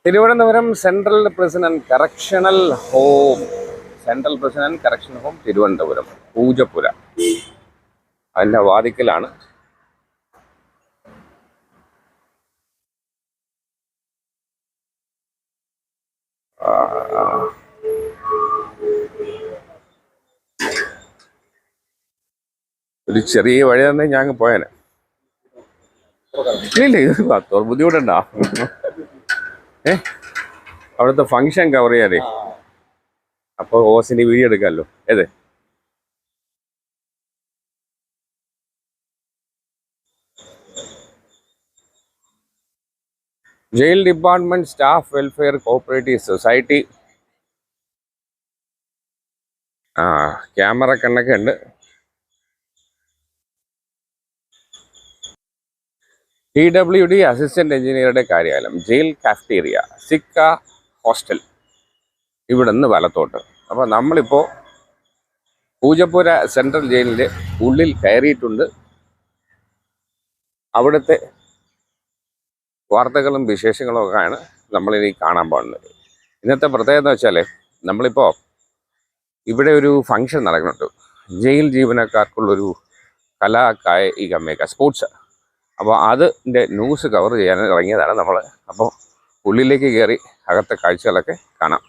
Thiruvananthapuram central prison and correctional home. Central prison and correctional home Thiruvananthapuram Poojappura അതിൻ്റെ വാതിക്കലാണ്. ഒരു ചെറിയ വഴി തന്നെ ഞാൻ പോയേനെ. ഇല്ല ഇത് ബുദ്ധിമുട്ടുണ്ടോ? അവിടുത്തെ ഫംഗ്ഷൻ കവർ ചെയ്യാനേ. അപ്പോൾ ഓസിന്റെ വീഡിയോ എടുക്കാമല്ലോ. ഏത് jail department staff welfare cooperative society. Camera കണ്ണൊക്കെ ഉണ്ട്. PWD അസിസ്റ്റന്റ് എഞ്ചിനീയറുടെ കാര്യാലയം, ജയിൽ കാഫ്റ്റീരിയ, സിക്ക ഹോസ്റ്റൽ, ഇവിടെ നിന്ന് വലത്തോട്ട്. അപ്പോൾ നമ്മളിപ്പോൾ പൂജപ്പുര സെൻട്രൽ ജയിലിൻ്റെ ഉള്ളിൽ കയറിയിട്ടുണ്ട്. അവിടുത്തെ വാർത്തകളും വിശേഷങ്ങളും ഒക്കെയാണ് നമ്മളിനി കാണാൻ പോകുന്നത്. ഇന്നത്തെ പ്രത്യേകത എന്ന് വെച്ചാൽ നമ്മളിപ്പോൾ ഇവിടെ ഒരു ഫംഗ്ഷൻ നടക്കുന്നുണ്ട്. ജയിൽ ജീവനക്കാർക്കുള്ളൊരു കലാകായിക മേഖ സ്പോർട്സ്. അപ്പോൾ അതിൻ്റെ ന്യൂസ് കവർ ചെയ്യാൻ ഇറങ്ങിയതാണ് നമ്മൾ. അപ്പോൾ ഉള്ളിലേക്ക് കയറി അകത്തെ കാഴ്ചകളൊക്കെ കാണാം.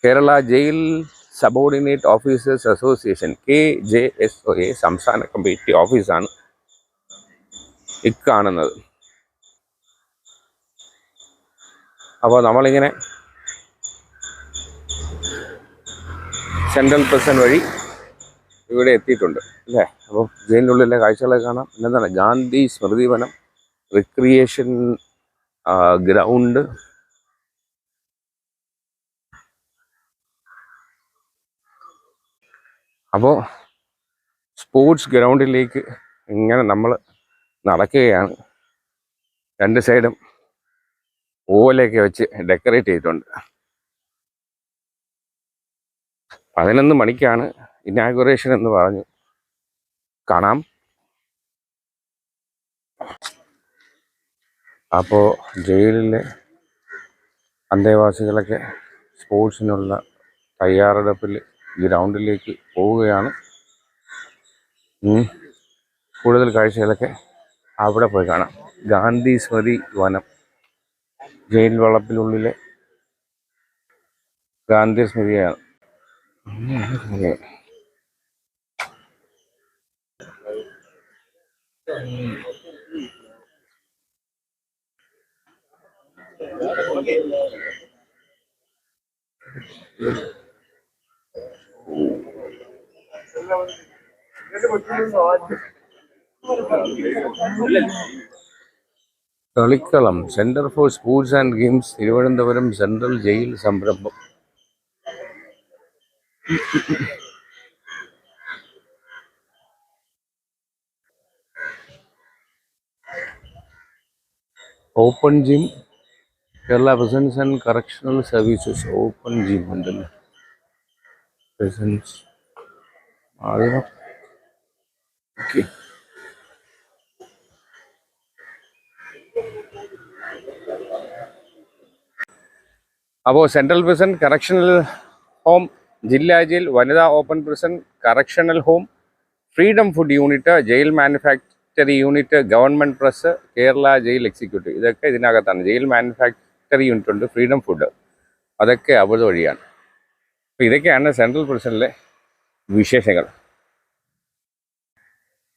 Kerala jail subordinate officers association KJSOA സംസ്ഥാന കമ്മിറ്റി ഓഫീസാണ് ഇക്കാണുന്നത്. അപ്പോൾ നമ്മളിങ്ങനെ സെൻട്രൽ പ്രിസൺ വഴി ഇവിടെ എത്തിയിട്ടുണ്ട് അല്ലേ. അപ്പോൾ ജയിലിൻ്റെ ഉള്ളിലെ കാഴ്ചകളൊക്കെ കാണാം. പിന്നെന്താണ് ഗാന്ധി സ്മൃതി വനം, റിക്രിയേഷൻ ഗ്രൗണ്ട്, അപ്പോൾ സ്പോർട്സ് ഗ്രൗണ്ടിലേക്ക് ഇങ്ങനെ നമ്മൾ നടക്കുകയാണ്. രണ്ട് സൈഡും ഓലയൊക്കെ വെച്ച് ഡെക്കറേറ്റ് ചെയ്തിട്ടുണ്ട്. 11 മണിക്കാണ് ഇനാഗുറേഷൻ എന്ന് പറഞ്ഞു. കാണാം. അപ്പോൾ ജയിലിലെ അന്തേവാസികളൊക്കെ സ്പോർട്സിനുള്ള തയ്യാറെടുപ്പിൽ ഗ്രൗണ്ടിലേക്ക് പോവുകയാണ്. കൂടുതൽ കാഴ്ചകളൊക്കെ അവിടെ പോയി കാണാം. ഗാന്ധി സ്മൃതി വനം, ജയിൽ വളപ്പിനുള്ളിലെ ഗാന്ധി സ്മൃതിയാണ്. Kalikkalam centre for sports and games Thiruvananthapuram central jail സംരംഭം. Open gym, Kerala prisons and correctional services. Open gym ഉണ്ടല്ലോ. Prisons okay. അപ്പോൾ സെൻട്രൽ പ്രിസൺ, കറക്ഷണൽ ഹോം, ജില്ലാ ജയിൽ, വനിതാ open prison, correctional home, freedom food unit, jail manufactory unit, government press, Kerala jail executive, ഇതൊക്കെ ഇതിനകത്താണ്. Jail manufactory unit ഉണ്ട്, freedom food, അതൊക്കെ അവിടെ വഴിയാണ്. അപ്പോൾ ഇതൊക്കെയാണ് സെൻട്രൽ പ്രിസണിലെ വിശേഷങ്ങൾ.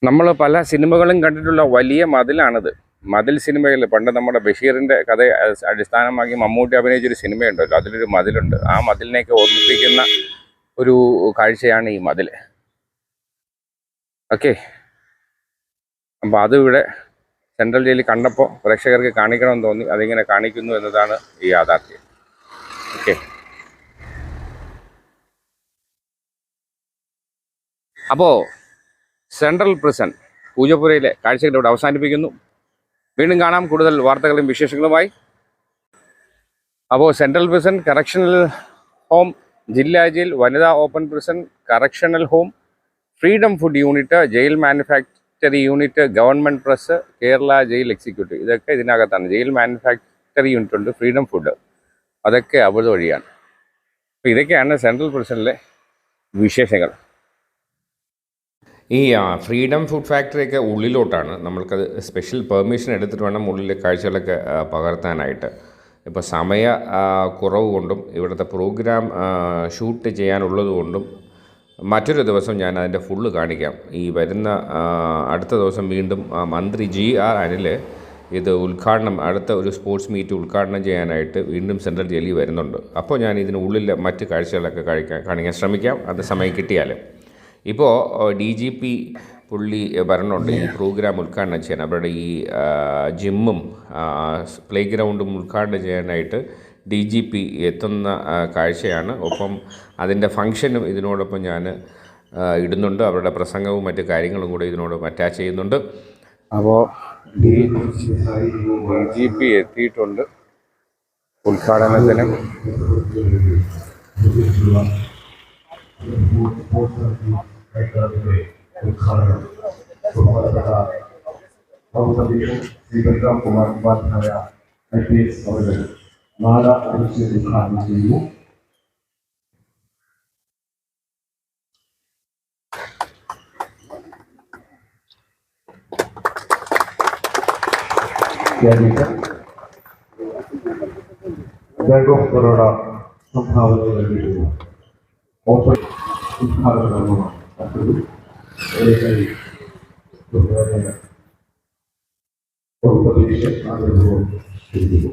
നമ്മൾ പല സിനിമകളും കണ്ടിട്ടുള്ള വലിയ മതിലാണിത്. മതിൽ സിനിമയിൽ പണ്ട് നമ്മുടെ ബഷീറിൻ്റെ കഥ അടിസ്ഥാനമാക്കി മമ്മൂട്ടി അഭിനയിച്ചൊരു സിനിമയുണ്ടല്ലോ, അതിലൊരു മതിലുണ്ട്. ആ മതിലിനെയൊക്കെ ഓർമ്മിപ്പിക്കുന്ന ഒരു കാഴ്ചയാണ് ഈ മതിൽ. ഓക്കെ. അപ്പോൾ അത് ഇവിടെ സെൻട്രൽ ജയിലിൽ കണ്ടപ്പോൾ പ്രേക്ഷകർക്ക് കാണിക്കണമെന്ന് തോന്നി. അതിങ്ങനെ കാണിക്കുന്നു എന്നതാണ് ഈ യാഥാർത്ഥ്യം. ഓക്കെ. അപ്പോൾ സെൻട്രൽ പ്രിസൺ പൂജപ്പുരയിലെ കാഴ്ചകൾ ഇവിടെ അവസാനിപ്പിക്കുന്നു. വീണ്ടും കാണാം കൂടുതൽ വാർത്തകളും വിശേഷങ്ങളുമായി. അപ്പോൾ സെൻട്രൽ പ്രിസൺ, കറക്ഷണൽ ഹോം, ജില്ലാ ജയിൽ, വനിതാ open prison, correctional home, freedom food unit, jail manufacture മാനുഫാക്ചറി unit, government press, Kerala jail executive, ഇതൊക്കെ ഇതിനകത്താണ്. ജയിൽ മാനുഫാക്ചറി യൂണിറ്റ് ഉണ്ട്, ഫ്രീഡം ഫുഡ്, അതൊക്കെ അവർ വഴിയാണ്. അപ്പോൾ ഇതൊക്കെയാണ് സെൻട്രൽ പ്രിസണിലെ വിശേഷങ്ങൾ. ഈ ഫ്രീഡം ഫുഡ് ഫാക്ടറിയൊക്കെ ഉള്ളിലോട്ടാണ്. നമ്മൾക്കത് സ്പെഷ്യൽ പെർമിഷൻ എടുത്തിട്ട് വേണം ഉള്ളിലെ കാഴ്ചകളൊക്കെ പകർത്താനായിട്ട്. ഇപ്പോൾ സമയ കുറവ് കൊണ്ടും ഇവിടുത്തെ പ്രോഗ്രാം ഷൂട്ട് ചെയ്യാനുള്ളത് കൊണ്ടും മറ്റൊരു ദിവസം ഞാൻ അതിൻ്റെ ഫുള്ള് കാണിക്കാം. ഈ വരുന്ന അടുത്ത ദിവസം വീണ്ടും മന്ത്രി GR അനിൽ ഇത് ഉദ്ഘാടനം, അടുത്ത ഒരു സ്പോർട്സ് മീറ്റ് ഉദ്ഘാടനം ചെയ്യാനായിട്ട് വീണ്ടും സെൻട്രൽ ജയിലിൽ വരുന്നുണ്ട്. അപ്പോൾ ഞാൻ ഇതിനുള്ളിലെ മറ്റ് കാഴ്ചകളൊക്കെ കാണിക്കാൻ ശ്രമിക്കാം, അത് സമയം കിട്ടിയാൽ. ഇപ്പോൾ DGP പുള്ളി വരണുണ്ട് ഈ പ്രോഗ്രാം ഉദ്ഘാടനം ചെയ്യാൻ. അവരുടെ ഈ ജിമ്മും പ്ലേ ഗ്രൗണ്ടും ഉദ്ഘാടനം ചെയ്യാനായിട്ട് DGP എത്തുന്ന കാഴ്ചയാണ്. ഒപ്പം അതിൻ്റെ ഫംഗ്ഷനും ഇതിനോടൊപ്പം ഞാൻ ഇടുന്നുണ്ട്. അവരുടെ പ്രസംഗവും മറ്റു കാര്യങ്ങളും കൂടെ ഇതിനോടൊപ്പം അറ്റാച്ച് ചെയ്യുന്നുണ്ട്. അപ്പോൾ DGP എത്തിയിട്ടുണ്ട് ഉദ്ഘാടനത്തിന്. ശ്രീകുമാർ ഉപാധ്യായ IPS അവർ നാലാം ഉദ്ഘാടനം ചെയ്യുന്നു. ബാങ്ക് ഓഫ് ബറോഡ സംഭാവന നൽകിയിരുന്നു. ഓപ്പൺ ഉദ്ഘാടനമാണ് ആഗ്രഹവും ചെയ്തു.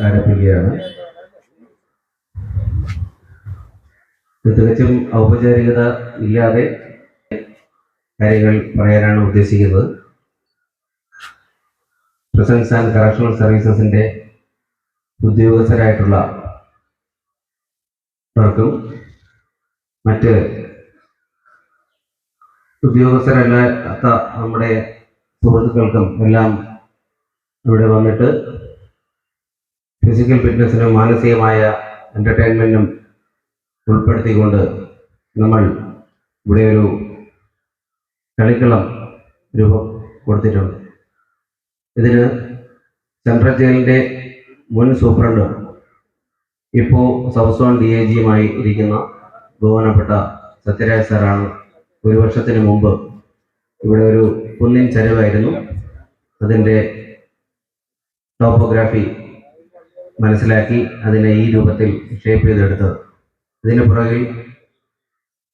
ആരംഭിക്കുകയാണ്. തികച്ചും ഔപചാരികത ഇല്ലാതെ കാര്യങ്ങൾ പറയാനാണ് ഉദ്ദേശിക്കുന്നത്. പ്രിസൺസ് ആൻഡ് കറക്ഷണൽ സർവീസസിന്റെ ഉദ്യോഗസ്ഥരായിട്ടുള്ളവർക്കും മറ്റ് ഉദ്യോഗസ്ഥരല്ലാത്ത നമ്മുടെ സുഹൃത്തുക്കൾക്കും എല്ലാം ഇവിടെ വന്നിട്ട് ഫിസിക്കൽ ഫിറ്റ്നസിനും മാനസികമായ എൻ്റർടൈൻമെൻറ്റിനും ഉൾപ്പെടുത്തിക്കൊണ്ട് നമ്മൾ ഇവിടെ ഒരു കളിക്കളം രൂപം കൊടുത്തിട്ടുണ്ട്. ഇതിന് സെൻട്രൽ ജയിലിൻ്റെ മുൻ സൂപ്രണ്ട്, ഇപ്പോൾ സൗത്ത് സോൺ DIGയുമായി ഇരിക്കുന്ന ബഹുമാനപ്പെട്ട സത്യരാജ് സാറാണ് ഒരു വർഷത്തിന് മുമ്പ് ഇവിടെ ഒരു കുന്നിൻ ചരിവായിരുന്നു, അതിൻ്റെ ടോപ്പോഗ്രാഫി മനസ്സിലാക്കി അതിനെ ഈ രൂപത്തിൽ ഷേപ്പ് ചെയ്തെടുത്തത്. ഇതിന് പുറകിൽ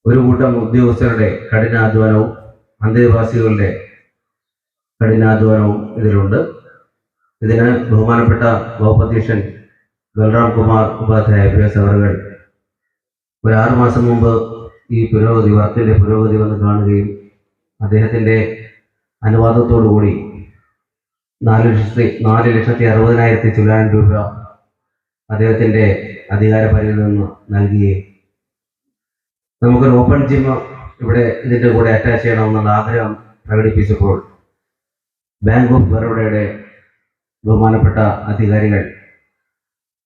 ഒരു കൂട്ടം ഉദ്യോഗസ്ഥരുടെ കഠിനാധ്വാനവും അന്തേവാസികളുടെ കഠിനാധ്വാനവും ഇതിലുണ്ട്. ഇതിന് ബഹുമാനപ്പെട്ട വകുപ്പ് അധ്യക്ഷൻ ബൽറാം കുമാർ ഉപാധ്യായ IPS അവർ ഒരു 6 മാസം മുമ്പ് ഈ വർക്കിൻ്റെ പുരോഗതി വന്ന് കാണുകയും അദ്ദേഹത്തിൻ്റെ അനുവാദത്തോടുകൂടി 4,60,60,000 ചില്ലാൻ രൂപ അദ്ദേഹത്തിൻ്റെ അധികാരപരിധിയിൽ നിന്ന് നൽകുകയും നമുക്കൊരു ഓപ്പൺ ജിം ഇവിടെ ഇതിൻ്റെ കൂടെ അറ്റാച്ച് ചെയ്യണമെന്നുള്ള ആഗ്രഹം പ്രകടിപ്പിച്ചപ്പോൾ ബാങ്ക് ഓഫ് ബറോഡയുടെ ബഹുമാനപ്പെട്ട അധികാരികൾ,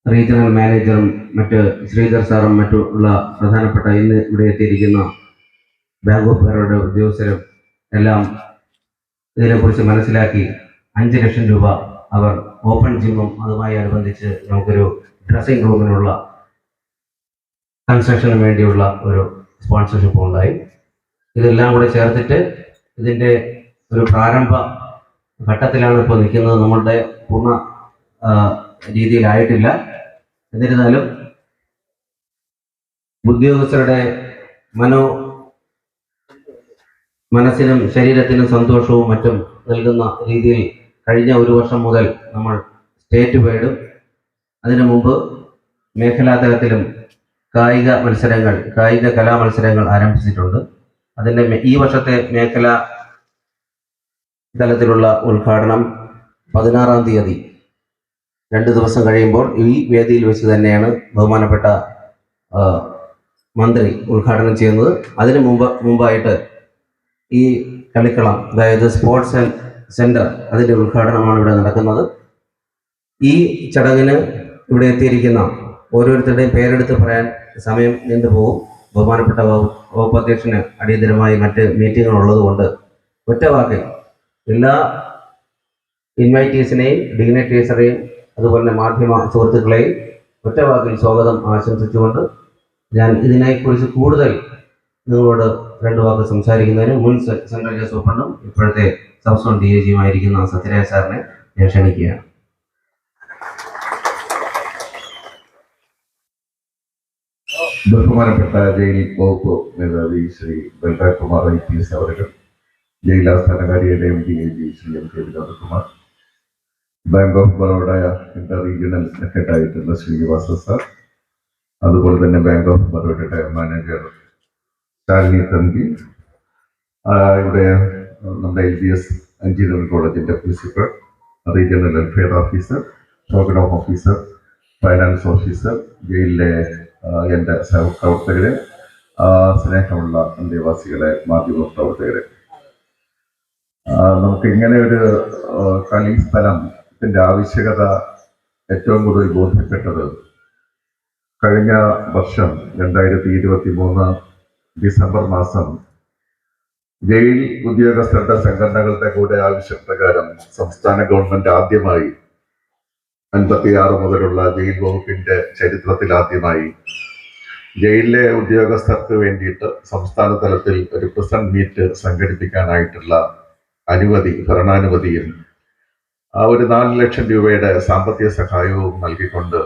റീജിയണൽ മാനേജറും മറ്റ് ശ്രീധർ സാറും മറ്റുള്ള പ്രധാനപ്പെട്ട ഇന്ന് ഇവിടെ എത്തിയിരിക്കുന്ന ബാങ്ക് ഓഫ് ബറോഡ ഉദ്യോഗസ്ഥരും എല്ലാം ഇതിനെക്കുറിച്ച് മനസ്സിലാക്കി 5 ലക്ഷം രൂപ അവർ ഓപ്പൺ ജിമ്മും അതുമായി അനുബന്ധിച്ച് നമുക്കൊരു ഡ്രസ്സിംഗ് റൂമിനുള്ള കൺസ്ട്രക്ഷന് വേണ്ടിയുള്ള ഒരു സ്പോൺസർഷിപ്പ് ഉണ്ടായി. ഇതെല്ലാം കൂടെ ചേർത്തിട്ട് ഇതിൻ്റെ ഒരു പ്രാരംഭ ഘട്ടത്തിലാണ് ഇപ്പോൾ നിൽക്കുന്നത്. നമ്മളുടെ പൂർണ്ണ രീതിയിലായിട്ടില്ല. എന്നിരുന്നാലും ഉദ്യോഗസ്ഥരുടെ മനസ്സിനും ശരീരത്തിനും സന്തോഷവും മറ്റും നൽകുന്ന രീതിയിൽ കഴിഞ്ഞ 1 വർഷം മുതൽ നമ്മൾ സ്റ്റേറ്റ് വൈഡും അതിനു മുമ്പ് മേഖലാ തലത്തിലും കായിക കലാ മത്സരങ്ങൾ ആരംഭിച്ചിട്ടുണ്ട്. അതിൻ്റെ ഈ വർഷത്തെ മേഖലാ തലത്തിലുള്ള ഉദ്ഘാടനം 16-ാം തീയതി 2 ദിവസം കഴിയുമ്പോൾ ഈ വേദിയിൽ വെച്ച് തന്നെയാണ് ബഹുമാനപ്പെട്ട മന്ത്രി ഉദ്ഘാടനം ചെയ്യുന്നത്. അതിനു മുമ്പായിട്ട് ഈ കളിക്കളം, അതായത് സ്പോർട്സ് സെൻറ്റർ, അതിൻ്റെ ഉദ്ഘാടനമാണ് ഇവിടെ നടക്കുന്നത്. ഈ ചടങ്ങിന് ഇവിടെ എത്തിയിരിക്കുന്ന ഓരോരുത്തരുടെയും പേരെടുത്ത് പറയാൻ സമയം നീണ്ടുപോകും. ബഹുമാനപ്പെട്ട വകുപ്പ് അധ്യക്ഷന് അടിയന്തരമായി മറ്റ് മീറ്റിങ്ങുകൾ ഉള്ളതുകൊണ്ട് ഒറ്റ വാക്കിൽ എല്ലാ ഇൻവൈറ്റീസിനെയും ഡിഗ്നറ്റേഴ്സറെയും അതുപോലെ തന്നെ മാധ്യമ സുഹൃത്തുക്കളെയും ഒറ്റ വാക്കിൽ സ്വാഗതം ആശംസിച്ചുകൊണ്ട് ഞാൻ ഇതിനെക്കുറിച്ച് കൂടുതൽ നിങ്ങളോട് 2 വാക്ക് സംസാരിക്കുന്നതിന് മുൻ സെൻട്രൽ ജയിൽ സൂപ്രണ്ടും ഇപ്പോഴത്തെ സബ് സോൺ DIGയുമായിരിക്കുന്ന സത്യരാജ് സാറിനെ ഞാൻ ക്ഷണിക്കുകയാണ്. ബഹുമാനപ്പെട്ട ജയിൽ വകുപ്പ് മേധാവി ശ്രീ ബൽറാം കുമാർ IPS അവർ, ജയിൽ ആസ്ഥാനകാരിയുടെ MD Shri MK Vinodkumar, bank of Baroda inter regional സെക്രട്ടറിയായിട്ടുള്ള ശ്രീനിവാസ സാർ, അതുപോലെ തന്നെ ബാങ്ക് ഓഫ് ബറോഡയുടെ മാനേജർ ശാലിനി തമ്പി, ഇവിടെ നമ്മുടെ LBS എഞ്ചിനീയറിംഗ് കോളേജിൻ്റെ principal, regional welfare officer, programme officer, finance officer, ജയിലിലെ എൻ്റെ സഹപ്രവർത്തകരെ, സ്നേഹമുള്ള അന്തേവാസികളെ, മാധ്യമ പ്രവർത്തകരെ, നമുക്ക് ഇങ്ങനെ ഒരു കളി സ്ഥലത്തിൻ്റെ ആവശ്യകത ഏറ്റവും കൂടുതൽ ബോധ്യപ്പെട്ടത് കഴിഞ്ഞ വർഷം 2023 ഡിസംബർ മാസം ജയിൽ ഉദ്യോഗസ്ഥരുടെ സംഘടനകളുടെ കൂടെ ആവശ്യപ്രകാരം സംസ്ഥാന ഗവൺമെന്റ് ആദ്യമായി 56 മുതലുള്ള ജയിൽ വകുപ്പിന്റെ ചരിത്രത്തിൽ ആദ്യമായി ജയിലിലെ ഉദ്യോഗസ്ഥർക്ക് വേണ്ടിയിട്ട് സംസ്ഥാന തലത്തിൽ ഒരു പ്രസന്റ് മീറ്റ് സംഘടിപ്പിക്കാനായിട്ടുള്ള ഭരണാനുമതിയും ഒരു 4 ലക്ഷം രൂപയുടെ സാമ്പത്തിക സഹായവും നൽകിക്കൊണ്ട്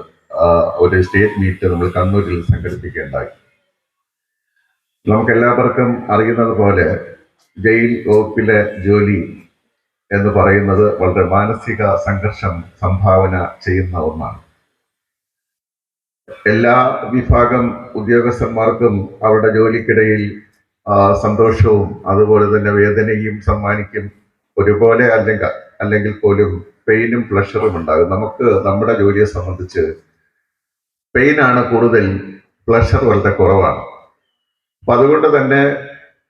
ഒരു സ്റ്റേറ്റ് മീറ്റ് നമ്മൾ കണ്ണൂരിൽ സംഘടിപ്പിക്കുകയുണ്ടായി. നമുക്കെല്ലാവർക്കും അറിയുന്നത് പോലെ ജയിൽ വകുപ്പിലെ ജോലി എന്ന് പറയുന്നത് വളരെ മാനസിക സംഘർഷം സംഭാവന ചെയ്യുന്ന ഒന്നാണ്. എല്ലാ വിഭാഗം ഉദ്യോഗസ്ഥന്മാർക്കും അവരുടെ ജോലിക്കിടയിൽ സന്തോഷവും അതുപോലെ തന്നെ വേദനയും സമ്മാനിക്കും. ഒരുപോലെ അല്ലെങ്കിൽ പോലും പെയിനും പ്ലഷറും ഉണ്ടാകും. നമുക്ക് നമ്മുടെ ജോലിയെ സംബന്ധിച്ച് പെയിനാണ് കൂടുതൽ, പ്ലഷർ വളരെ കുറവാണ്. അപ്പൊ അതുകൊണ്ട് തന്നെ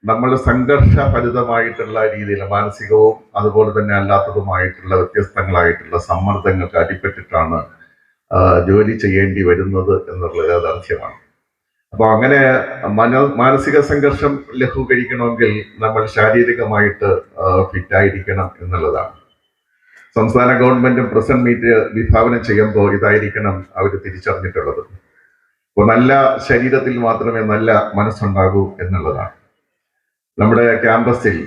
നമ്മൾ സംഘർഷഭരിതമായിട്ടുള്ള രീതിയിൽ മാനസികവും അതുപോലെ തന്നെ അല്ലാത്തതുമായിട്ടുള്ള വ്യത്യസ്തങ്ങളായിട്ടുള്ള സമ്മർദ്ദങ്ങൾക്ക് അടിപ്പെട്ടിട്ടാണ് ജോലി ചെയ്യേണ്ടി വരുന്നത് എന്നുള്ള യാഥാർത്ഥ്യമാണ്. അപ്പോൾ അങ്ങനെ മാനസിക സംഘർഷം ലഘൂകരിക്കണമെങ്കിൽ നമ്മൾ ശാരീരികമായിട്ട് ഫിറ്റായിരിക്കണം എന്നുള്ളതാണ്. സംസ്ഥാന ഗവൺമെന്റും പ്രസന്റ് മീറ്റ് വിഭാവനം ചെയ്യുമ്പോൾ ഇതായിരിക്കണം അവർ തിരിച്ചറിഞ്ഞിട്ടുള്ളത്. അപ്പോൾ നല്ല ശരീരത്തിൽ മാത്രമേ നല്ല മനസ്സുണ്ടാകൂ എന്നുള്ളതാണ്. നമ്മുടെ ക്യാമ്പസിൽ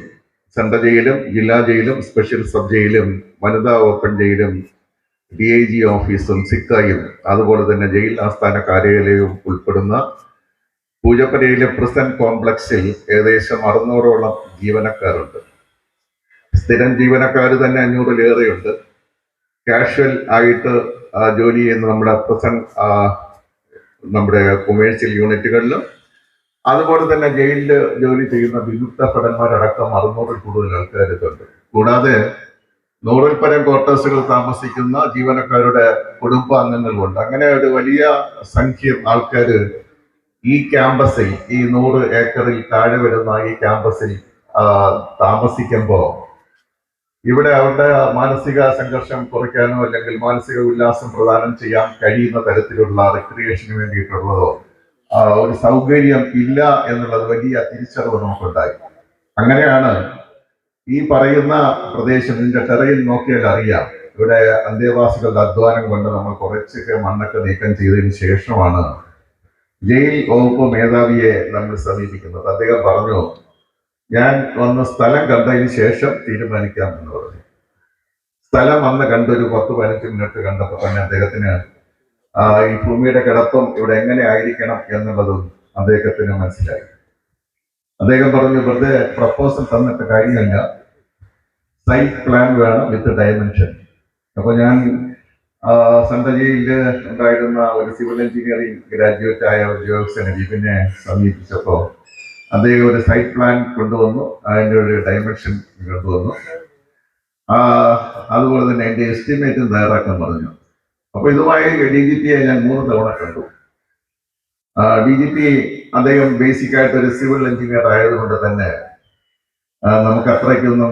സെൻട്രൽ ജയിലും ജില്ലാ ജയിലും സ്പെഷ്യൽ സബ് ജയിലും വനിതാ ഓപ്പൺ ജയിലും DIG ഓഫീസും സിക്കായും അതുപോലെ തന്നെ ജയിൽ ആസ്ഥാന കാര്യാലയവും ഉൾപ്പെടുന്ന പൂജപ്പുരയിലെ പ്രിസൺ കോംപ്ലക്സിൽ ഏകദേശം 600ഓളം ജീവനക്കാരുണ്ട്. സ്ഥിരം ജീവനക്കാർ തന്നെ 500-ലേറെയുണ്ട്. കാഷ്വൽ ആയിട്ട് ജോലി ചെയ്യുന്ന നമ്മുടെ കൊമേഴ്സ്യൽ യൂണിറ്റുകളിലും അതുപോലെ തന്നെ ജയിലിൽ ജോലി ചെയ്യുന്ന വിമുക്ത ഭടന്മാരടക്കം 600-ൽ കൂടുതൽ ആൾക്കാരുണ്ട്. കൂടാതെ 100-ൽ പരം ക്വാർട്ടേഴ്സുകൾ താമസിക്കുന്ന ജീവനക്കാരുടെ കുടുംബാംഗങ്ങളുണ്ട്. അങ്ങനെ ഒരു വലിയ സംഖ്യ ആൾക്കാർ ഈ ക്യാമ്പസിൽ, ഈ 100 ഏക്കറിൽ താഴെ വരുന്ന ഈ ക്യാമ്പസിൽ താമസിക്കുമ്പോൾ ഇവിടെ അവരുടെ മാനസിക സംഘർഷം കുറയ്ക്കാനോ അല്ലെങ്കിൽ മാനസിക ഉല്ലാസം പ്രദാനം ചെയ്യാൻ കഴിയുന്ന തരത്തിലുള്ള റിക്രിയേഷന് വേണ്ടിയിട്ടുള്ളതോ ഒരു സൗകര്യം ഇല്ല എന്നുള്ളത് വലിയ തിരിച്ചറിവ് നമുക്കുണ്ടായി. അങ്ങനെയാണ് ഈ പറയുന്ന പ്രദേശം, ഇതിന്റെ ടെറയിൽ നോക്കിയാൽ അറിയാം, ഇവിടെ അന്തേവാസികളുടെ അധ്വാനം കൊണ്ട് നമ്മൾ കുറച്ചൊക്കെ മണ്ണൊക്കെ നീക്കം ചെയ്തതിന് ശേഷമാണ് ജയിൽ വകുപ്പ് മേധാവിയെ നമ്മൾ സമീപിക്കുന്നത്. അദ്ദേഹം പറഞ്ഞു, ഞാൻ വന്ന് സ്ഥലം കണ്ടതിന് ശേഷം തീരുമാനിക്കാം എന്ന് പറഞ്ഞു. സ്ഥലം വന്ന് കണ്ടൊരു 10-15 മിനിറ്റ് കണ്ടപ്പോൾ തന്നെ അദ്ദേഹത്തിന് ഈ ഭൂമിയുടെ കിടപ്പം ഇവിടെ എങ്ങനെ ആയിരിക്കണം എന്നുള്ളതും അദ്ദേഹത്തിന് മനസ്സിലായി. അദ്ദേഹം പറഞ്ഞു, വെറുതെ പ്രപ്പോസൽ തന്നിട്ട് കാര്യമില്ല, സൈറ്റ് പ്ലാൻ വേണം വിത്ത് ഡയമെൻഷൻ. അപ്പൊ ഞാൻ സെൻട്രൽ ജയിലില് ഉണ്ടായിരുന്ന ഒരു സിവിൽ എഞ്ചിനീയറിംഗ് ഗ്രാജുവേറ്റ് ആയ ഒരു ഉദ്യോഗസ്ഥനെ ഇതിനെ സമീപിച്ചപ്പോൾ അദ്ദേഹം ഒരു സൈറ്റ് പ്ലാൻ കൊണ്ടുവന്നു, അതിൻ്റെ ഒരു ഡയമെൻഷൻ കൊണ്ടുവന്നു. അതുപോലെ തന്നെ എൻ്റെ എസ്റ്റിമേറ്റും തയ്യാറാക്കാൻ പറഞ്ഞു. അപ്പൊ ഇതുമായി DGPയെ ഞാൻ 3 തവണ കണ്ടു. DGP അദ്ദേഹം ബേസിക് ആയിട്ട് ഒരു സിവിൽ എഞ്ചിനീയർ ആയതുകൊണ്ട് തന്നെ നമുക്ക് അത്രയ്ക്കൊന്നും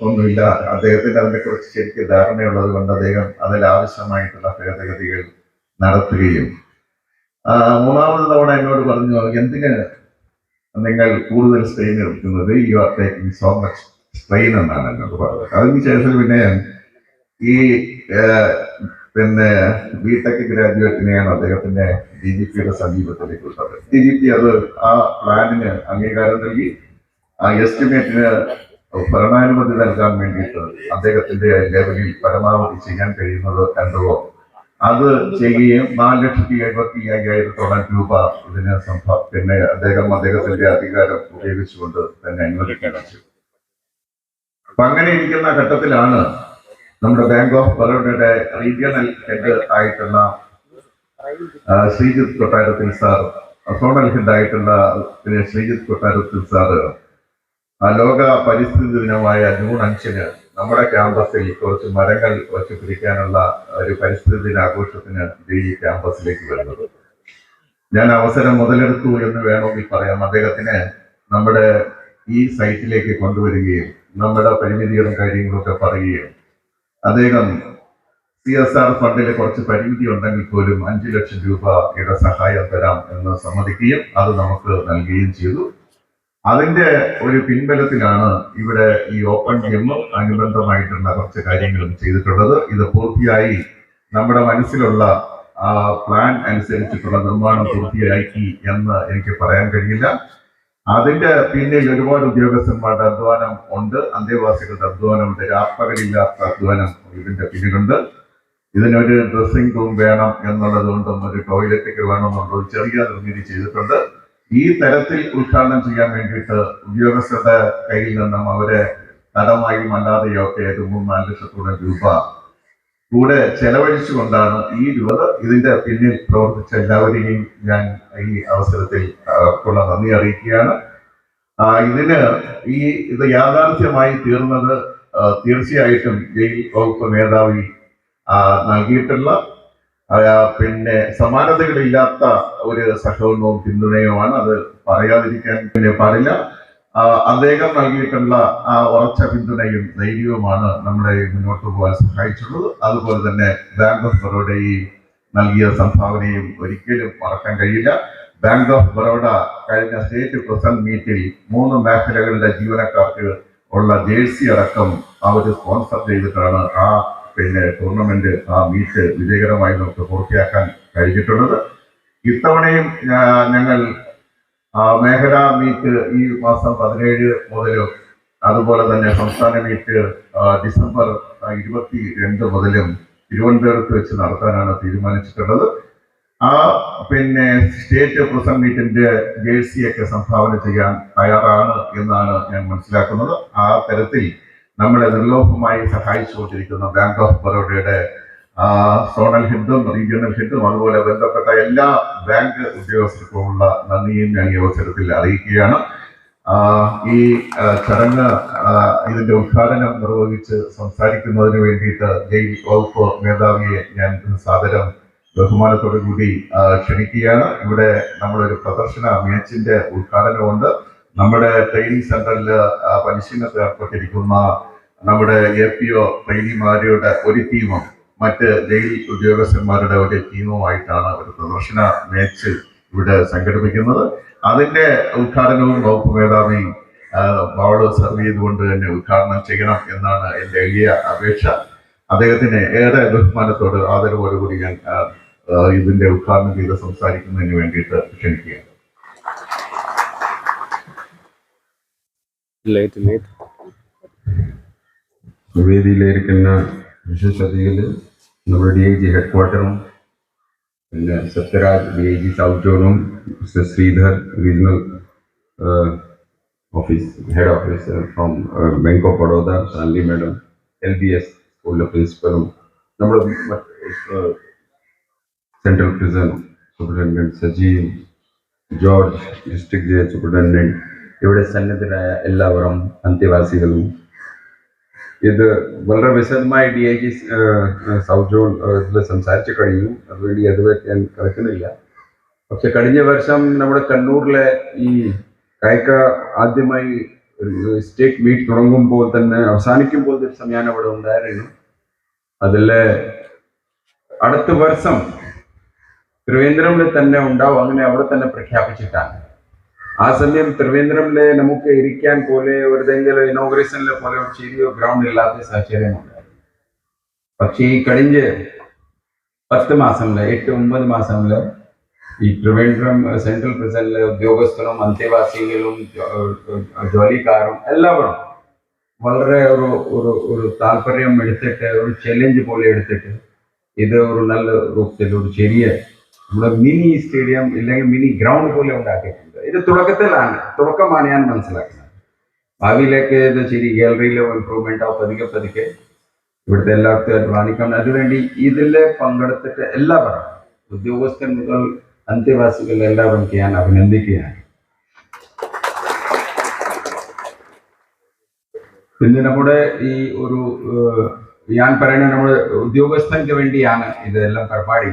ഒന്നുമില്ല. അദ്ദേഹത്തിന് അതിനെക്കുറിച്ച് ശരിക്കും ധാരണയുള്ളത് കൊണ്ട് അദ്ദേഹം അതിലാവശ്യമായിട്ടുള്ള ഭേദഗതികൾ നടത്തുകയും 3ാമത് തവണ എന്നോട് പറഞ്ഞു, എന്തിന് നിങ്ങൾ കൂടുതൽ സ്ട്രെയിൻ എടുക്കുന്നത്, you are taking so much strain എന്നാണ് എന്നോട് പറഞ്ഞത്. അതിനുശേഷം പിന്നെ BTech ഗ്രാജുവേറ്റിനെയാണ് അദ്ദേഹത്തിന്റെ DGPയുടെ സമീപത്തിലേക്ക് വിട്ടത്. DGP അത് ആ പ്ലാനിന് അംഗീകാരം നൽകി. ആ എസ്റ്റിമേറ്റിന് ഭരണാനുമതി നൽകാൻ വേണ്ടിയിട്ട് അദ്ദേഹത്തിന്റെ ലെവലിൽ പരമാവധി ചെയ്യാൻ കഴിയുന്നത് എന്തോ അത് ചെയ്യുകയും 4,75,000 രൂപ ഇതിന് പിന്നെ അദ്ദേഹത്തിന്റെ അധികാരം ഉപയോഗിച്ചുകൊണ്ട് തന്നെ അനുവദിക്കുകയും ചെയ്തു. അപ്പൊ അങ്ങനെ ഇരിക്കുന്ന ഘട്ടത്തിലാണ് നമ്മുടെ ബാങ്ക് ഓഫ് ബറോഡയുടെ റീജിയണൽ ഹെഡ് ആയിട്ടുള്ള ശ്രീജിത്ത് കൊട്ടാരത്തിൽ സാർ, സോണൽ ഹെഡ് ആയിട്ടുള്ള ശ്രീജിത്ത് കൊട്ടാരത്തിൽ സാറ് ലോക പരിസ്ഥിതി ദിനമായ ജൂൺ 5-ന് നമ്മുടെ ക്യാമ്പസിൽ കുറച്ച് മരങ്ങൾ വച്ച് പിടിക്കാനുള്ള ഒരു പരിസ്ഥിതി ദിനാഘോഷത്തിന് ഈ ക്യാമ്പസിലേക്ക് വരുന്നത്. ഞാൻ അവസരം മുതലെടുത്തു എന്ന് വേണമെങ്കിൽ പറയാം. അദ്ദേഹത്തിന് നമ്മുടെ ഈ സൈറ്റിലേക്ക് കൊണ്ടുവരികയും നമ്മുടെ പരിമിതികളും കാര്യങ്ങളും ഒക്കെ പറയുകയും അദ്ദേഹം CSR ഫണ്ടിൽ കുറച്ച് പരിമിതി ഉണ്ടെങ്കിൽ പോലും 5 ലക്ഷം രൂപയുടെ സഹായം തരാം എന്ന് സമ്മതിക്കുകയും അത് നമുക്ക് നൽകുകയും ചെയ്തു. അതിന്റെ ഒരു പിൻബലത്തിലാണ് ഇവിടെ ഈ ഓപ്പൺ ജിമ്മും അനുബന്ധമായിട്ടുള്ള കുറച്ച് കാര്യങ്ങളും ചെയ്തിട്ടുള്ളത്. ഇത് പൂർത്തിയായി നമ്മുടെ മനസ്സിലുള്ള പ്ലാൻ അനുസരിച്ചിട്ടുള്ള നിർമ്മാണം പൂർത്തിയാക്കി എന്ന് എനിക്ക് പറയാൻ കഴിയില്ല. അതിന്റെ പിന്നിൽ ഒരുപാട് ഉദ്യോഗസ്ഥന്മാരുടെ അധ്വാനം ഉണ്ട്, അന്തേവാസികളുടെ അധ്വാനമുണ്ട്, രാപ്പകലില്ലാത്ത അധ്വാനം ഇതിന്റെ പിന്നിലുണ്ട്. ഇതിനൊരു ഡ്രസ്സിംഗ് റൂം വേണം എന്നുള്ളത് കൊണ്ടും ഒരു ടോയ്ലറ്റൊക്കെ വേണമെന്നുണ്ടോ ചെറിയ നിർമ്മിതി ചെയ്തിട്ടുണ്ട്. ഈ തരത്തിൽ ഉദ്ഘാടനം ചെയ്യാൻ വേണ്ടിയിട്ട് ഉദ്യോഗസ്ഥരുടെ കയ്യിൽ നിന്നും അവരെ കടമായും അല്ലാതെയോ ഒക്കെ 3-4 ലക്ഷത്തോളം രൂപ കൂടെ ചെലവഴിച്ചുകൊണ്ടാണ് ഈ രൂപ. ഇതിന്റെ പിന്നിൽ പ്രവർത്തിച്ച എല്ലാവരെയും ഞാൻ ഈ അവസരത്തിൽ ഉള്ള നന്ദി അറിയിക്കുകയാണ്. ഇത് യാഥാർത്ഥ്യമായി തീർന്നത് തീർച്ചയായിട്ടും ജയിൽ വകുപ്പ് മേധാവി നൽകിയിട്ടുള്ള പിന്നെ സമാനതകളില്ലാത്ത ഒരു സഹകരണവും പിന്തുണയുമാണ്. അത് പറയാതിരിക്കാൻ പാടില്ല. അദ്ദേഹം നൽകിയിട്ടുള്ള ആ ഉറച്ച പിന്തുണയും ധൈര്യവുമാണ് നമ്മളെ മുന്നോട്ട് പോകാൻ സഹായിച്ചുള്ളത്. അതുപോലെ തന്നെ ബാങ്ക് ഓഫ് ബറോഡയിൽ നൽകിയ സംഭാവനയും ഒരിക്കലും മറക്കാൻ കഴിയില്ല. ബാങ്ക് ഓഫ് ബറോഡ കഴിഞ്ഞ സ്റ്റേറ്റ് പ്രസിഡന്റ് മീറ്റിൽ 3 മേഖലകളുടെ ജീവനക്കാർക്ക് ഉള്ള ജേഴ്സി അടക്കം അവർ സ്പോൺസർ ചെയ്തിട്ടാണ് ആ ടൂർണമെന്റ്, ആ മീറ്റ് വിജയകരമായി നമുക്ക് പൂർത്തിയാക്കാൻ കഴിഞ്ഞിട്ടുള്ളത്. ഇത്തവണയും ഞങ്ങൾ മേഖലാ മീറ്റ് ഈ മാസം 17 മുതലും അതുപോലെ തന്നെ സംസ്ഥാന മീറ്റ് ഡിസംബർ 22 മുതലും തിരുവനന്തപുരത്ത് വെച്ച് നടത്താനാണ് തീരുമാനിച്ചിട്ടുള്ളത്. ആ സ്റ്റേറ്റ് പ്രസന്റ് മീറ്റിന്റെ ജേഴ്സിയൊക്കെ സംഭാവന ചെയ്യാൻ തയ്യാറാണ് എന്നാണ് ഞാൻ മനസ്സിലാക്കുന്നത്. ആ തരത്തിൽ നമ്മളെ നിർലോഭമായി സഹായിച്ചുകൊണ്ടിരിക്കുന്ന ബാങ്ക് ഓഫ് ബറോഡയുടെ സോണൽ ഹെഡും റീജിയണൽ ഹെഡും അതുപോലെ ബന്ധപ്പെട്ട എല്ലാ ബാങ്ക് ഉദ്യോഗസ്ഥർക്കുമുള്ള നന്ദിയും ഞാൻ ഈ അവസരത്തിൽ അറിയിക്കുകയാണ്. ഈ ചടങ്ങ് ഇതിന്റെ ഉദ്ഘാടനം നിർവഹിച്ച് സംസാരിക്കുന്നതിന് വേണ്ടിയിട്ട് ജയിൽ വകുപ്പ് മേധാവിയെ ഞാൻ സാദരം ബഹുമാനത്തോടു കൂടി ക്ഷണിക്കുകയാണ്. ഇവിടെ നമ്മളൊരു പ്രദർശന മാച്ചിന്റെ ഉദ്ഘാടനമുണ്ട്. നമ്മുടെ ട്രെയിനിങ് സെന്ററിൽ പരിശീലനത്തിൽ ഏർപ്പെട്ടിരിക്കുന്ന നമ്മുടെ APO ട്രെയിനിമാരുടെ ഒരു ടീമും മറ്റ് ജയിൽ ഉദ്യോഗസ്ഥന്മാരുടെ ഒരു ടീമുമായിട്ടാണ് ഒരു പ്രദർശന മാച്ച് ഇവിടെ സംഘടിപ്പിക്കുന്നത്. അതിന്റെ ഉദ്ഘാടനവും വകുപ്പ് മേധാവി ബോർഡ് സെർവ് ചെയ്തുകൊണ്ട് തന്നെ ഉദ്ഘാടനം ചെയ്യണം എന്നാണ് എൻ്റെ എളിയ അപേക്ഷ. അദ്ദേഹത്തിന് ഏറെ ബഹുമാനത്തോട് ആദരവോടുകൂടി ഞാൻ ഇതിന്റെ ഉദ്ഘാടനം ചെയ്ത് സംസാരിക്കുന്നതിന് വേണ്ടിയിട്ട് ക്ഷണിക്കുകയാണ്. വേദിയിലിരിക്കുന്ന വിശേഷ അതിഥികൾ, നമ്മുടെ DIG ഹെഡ്ക്വാർട്ടറും പിന്നെ സത്യരാജ് DIG സൗത്ത് സോണും, mister Sridhar regional office head officer from bank of Baroda, സാൻലി മാഡം, LBS സ്കൂളിലെ പ്രിൻസിപ്പലും, നമ്മുടെ central prison superintendent Sajeev, George district jail superintendent, ഇവിടെ സന്നദ്ധരായ എല്ലാവരും, അന്ത്യവാസികളും, ഇത് വളരെ വിശദമായി DIG സൗത്ത് സോൺ സംസാരിച്ചു കഴിഞ്ഞു. അതുവേണ്ടി അത് ഞാൻ കിടക്കുന്നില്ല. പക്ഷെ കഴിഞ്ഞ വർഷം നമ്മുടെ കണ്ണൂരിലെ ഈ കായിക ആദ്യമായി സ്റ്റേറ്റ് മീറ്റ് തുടങ്ങുമ്പോൾ തന്നെ അവസാനിക്കുമ്പോൾ ദിവസം ഞാൻ അവിടെ ഉണ്ടായിരുന്നു. അതിൽ അടുത്ത വർഷം തിരുവനന്തപുരത്തിൽ തന്നെ ഉണ്ടാവും, അങ്ങനെ അവിടെ തന്നെ പ്രഖ്യാപിച്ചിട്ടാണ്. ആ സമയം തിരുവനന്തപുരത്തിലെ നമുക്ക് ഇരിക്കാൻ പോലെ ഏതെങ്കിലും ഇനോഗ്രേഷനിലെ പോലെ ഒരു ചെറിയ ഗ്രൗണ്ട് ഇല്ലാത്ത സാഹചര്യമുണ്ടായിരുന്നു. പക്ഷേ ഈ കഴിഞ്ഞ 10 മാസമില് 8-9 മാസമില് ഈ ട്രിവാൻഡ്രം സെൻട്രൽ പ്രിസണിലെ ഉദ്യോഗസ്ഥരും അന്തേവാസികളും ജോലിക്കാരും എല്ലാവരും വളരെ ഒരു താല്പര്യം എടുത്തിട്ട്, ഒരു ചലഞ്ച് പോലെ എടുത്തിട്ട് ഇത് ഒരു നല്ല രൂപത്തിൽ ഒരു ചെറിയ നമ്മുടെ മിനി സ്റ്റേഡിയം ഇല്ലെങ്കിൽ മിനി ഗ്രൗണ്ട് പോലെ ഉണ്ടാക്കിയിട്ടുണ്ട്. ഇത് തുടക്കമാണ് ഞാൻ മനസ്സിലാക്കുന്നത്. ഭാവിയിലേക്ക് ഇത് ശരി ഗാലറിയിലെ ഇമ്പ്രൂവ്മെന്റ് ആവും പതുക്കെ ഇവിടുത്തെ എല്ലാവർക്കും അധ്വാനിക്കണം. അതുവേണ്ടി ഇതിൽ പങ്കെടുത്തിട്ട് എല്ലാവരും ഉദ്യോഗസ്ഥൻ മുതൽ അന്ത്യവാസികൾ എല്ലാവരും ഞാൻ അഭിനന്ദിക്കുകയാണ്. പിന്നെ നമ്മുടെ ഈ ഒരു ഞാൻ പറയുന്നത് നമ്മുടെ ഉദ്യോഗസ്ഥർക്ക് വേണ്ടിയാണ് ഇതെല്ലാം പരിപാടി.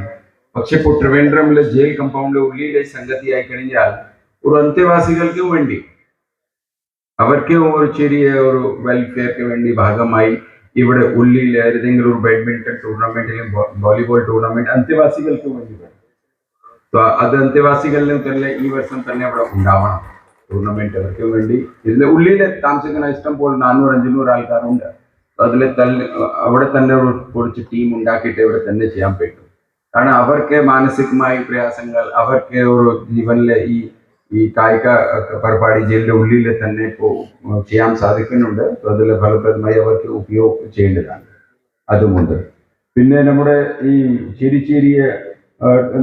പക്ഷെ ഇപ്പോൾ ട്രിവാൻഡ്രമിലെ ജയിൽ കമ്പൗണ്ടിലെ ഉള്ളിലെ സംഗതിയായി കഴിഞ്ഞാൽ ഒരു അന്ത്യവാസികൾക്ക് വേണ്ടി അവർക്ക് ഒരു ചെറിയ ഒരു വെൽഫെയർക്ക് വേണ്ടി ഭാഗമായി ഇവിടെ ഉള്ളിൽ ഏതെങ്കിലും ഒരു ബാഡ്മിന്റൺ ടൂർണമെന്റ് അല്ലെങ്കിൽ വോളിബോൾ ടൂർണമെന്റ് അന്ത്യവാസികൾക്ക് വേണ്ടി വേണം. അത് അന്ത്യവാസികളിലും തന്നെ ഈ വർഷം തന്നെ അവിടെ ഉണ്ടാവണം ടൂർണമെന്റ് അവർക്ക് വേണ്ടി. ഇതിന്റെ ഉള്ളിൽ താമസിക്കുന്ന ഇഷ്ടം പോലെ 400-500 ആൾക്കാരുണ്ട്. അതിൽ അവിടെ തന്നെ ഒരു കുറച്ച് ടീം ഉണ്ടാക്കിയിട്ട് ഇവിടെ തന്നെ ചെയ്യാൻ പറ്റും. കാരണം അവർക്ക് മാനസികമായ പ്രയാസങ്ങൾ, അവർക്ക് ഒരു ജീവനിലെ ഈ കായിക പരിപാടി ജയിലിന്റെ ഉള്ളിൽ തന്നെ ഇപ്പോൾ ചെയ്യാൻ സാധിക്കുന്നുണ്ട്. അതിൽ ഫലപ്രദമായി അവർക്ക് ഉപയോഗം ചെയ്യേണ്ടതാണ്. അതുകൊണ്ട് പിന്നെ നമ്മുടെ ഈ ചെറിയ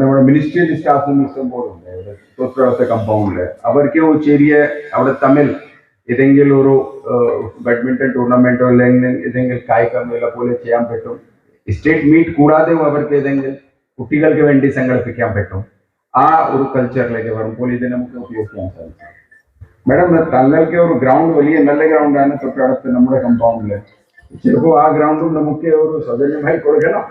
നമ്മുടെ മിനിസ്ട്രിയൽ സ്റ്റാഫും ഇഷ്ടം പോലെ ഉണ്ട് തൊട്ടടുത്ത കമ്പൗണ്ടില്. അവർക്ക് ചെറിയ അവിടെ തമ്മിൽ ഏതെങ്കിലും ഒരു ബാഡ്മിന്റൺ ടൂർണമെന്റോ അല്ലെങ്കിൽ ഏതെങ്കിലും കായിക മേള പോലെ ചെയ്യാൻ പറ്റും. സ്റ്റേറ്റ് മീറ്റ് കൂടാതെ അവർക്ക് ഏതെങ്കിലും കുട്ടികൾക്ക് വേണ്ടി സംഘടിപ്പിക്കാൻ പറ്റും. ആ ഒരു കൾച്ചറിലേക്ക് വരുമ്പോൾ ഇത് നമുക്ക് ഉപയോഗിക്കാൻ സാധിക്കും. മാഡം, തങ്ങൾക്ക് ഒരു ഗ്രൗണ്ട് വലിയ നല്ല ഗ്രൗണ്ടാണ് തൊട്ടടുത്ത് നമ്മുടെ കമ്പൗണ്ടില്. ചിലപ്പോൾ ആ ഗ്രൗണ്ടും നമുക്ക് ഒരു സൗജന്യമായി കൊടുക്കണം.